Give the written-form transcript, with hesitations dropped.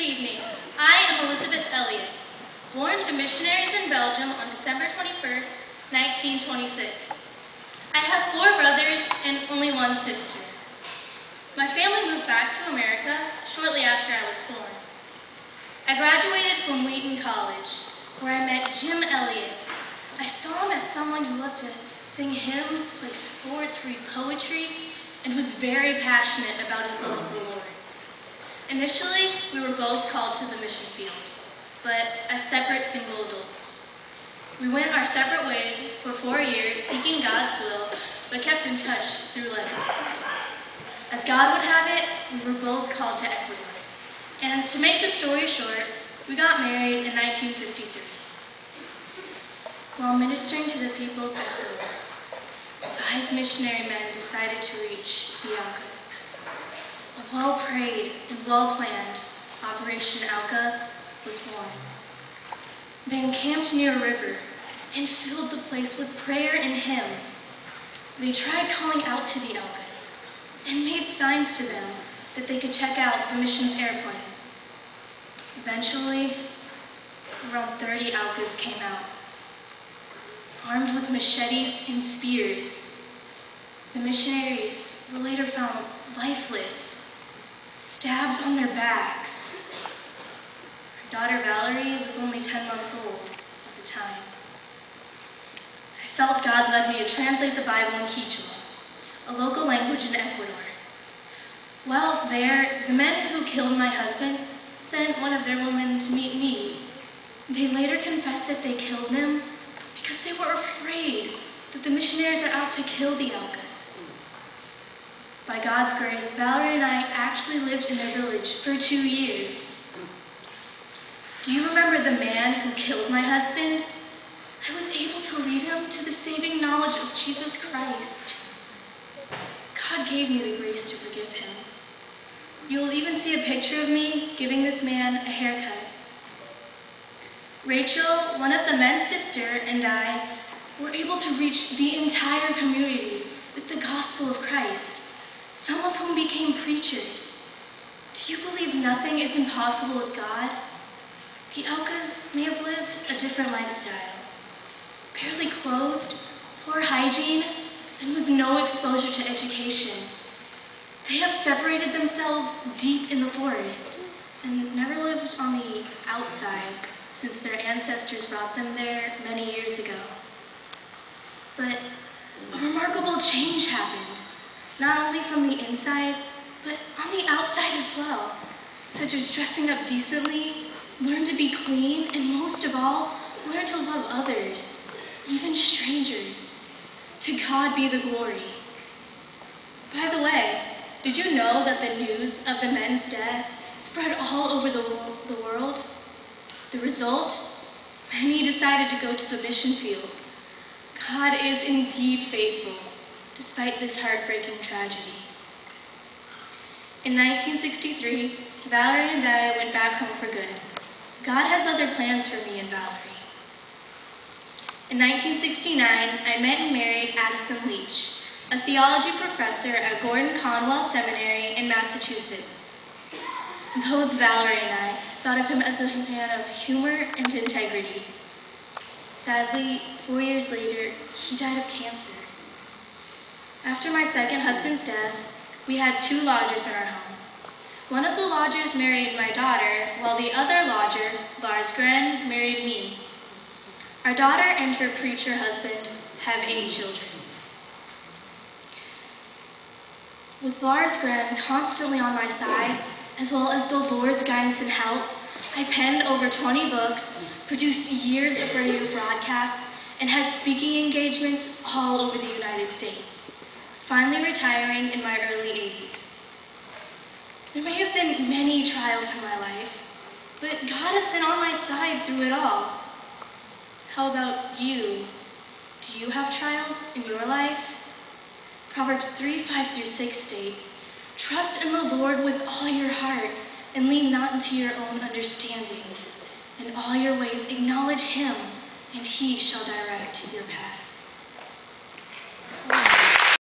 Good evening. I am Elisabeth Elliot, born to missionaries in Belgium on December 21st, 1926. I have 4 brothers and only 1 sister. My family moved back to America shortly after I was born. I graduated from Wheaton College, where I met Jim Elliot. I saw him as someone who loved to sing hymns, play sports, read poetry, and was very passionate about his love of the Lord. Initially, we were both called to the mission field, but as separate single adults. We went our separate ways for 4 years, seeking God's will, but kept in touch through letters. As God would have it, we were both called to Ecuador. And to make the story short, we got married in 1953. While ministering to the people of Ecuador, 5 missionary men decided to reach the Aucas. A well-prayed and well-planned Operation Auca was born. They encamped near a river and filled the place with prayer and hymns. They tried calling out to the Aucas and made signs to them that they could check out the mission's airplane. Eventually, around 30 Aucas came out, armed with machetes and spears. The missionaries were later found lifeless, stabbed on their backs. Our daughter Valerie was only 10 months old at the time. I felt God led me to translate the Bible in Quechua, a local language in Ecuador. While there, the men who killed my husband sent one of their women to meet me. They later confessed that they killed them because they were afraid that the missionaries are out to kill the Aucas. By God's grace, Valerie and I actually lived in their village for 2 years. Do you remember the man who killed my husband? I was able to lead him to the saving knowledge of Jesus Christ. God gave me the grace to forgive him. You'll even see a picture of me giving this man a haircut. Rachel, one of the men's sister, and I were able to reach the entire community with the gospel of Christ, some of whom became preachers. Do you believe nothing is impossible with God? The Aucas may have lived a different lifestyle, barely clothed, poor hygiene, and with no exposure to education. They have separated themselves deep in the forest and never lived on the outside since their ancestors brought them there many years ago. But a remarkable change happened, not only from the inside, but on the outside as well, such as dressing up decently, learn to be clean, and most of all, learn to love others, even strangers. To God be the glory. By the way, did you know that the news of the men's death spread all over the world? The result? Many decided to go to the mission field. God is indeed faithful, despite this heartbreaking tragedy. In 1963, Valerie and I went back home for good. God has other plans for me and Valerie. In 1969, I met and married Addison Leach, a theology professor at Gordon Conwell Seminary in Massachusetts. Both Valerie and I thought of him as a man of humor and integrity. Sadly, 4 years later, he died of cancer. After my second husband's death, we had 2 lodgers in our home. One of the lodgers married my daughter, while the other lodger, Lars Gren, married me. Our daughter and her preacher husband have 8 children. With Lars Gren constantly on my side, as well as the Lord's guidance and help, I penned over 20 books, produced years of radio broadcasts, and had speaking engagements all over the United States, finally retiring in my early 80s. There may have been many trials in my life, but God has been on my side through it all. How about you? Do you have trials in your life? Proverbs 3:5-6 states, "Trust in the Lord with all your heart and lean not into your own understanding. In all your ways acknowledge him, and he shall direct your path."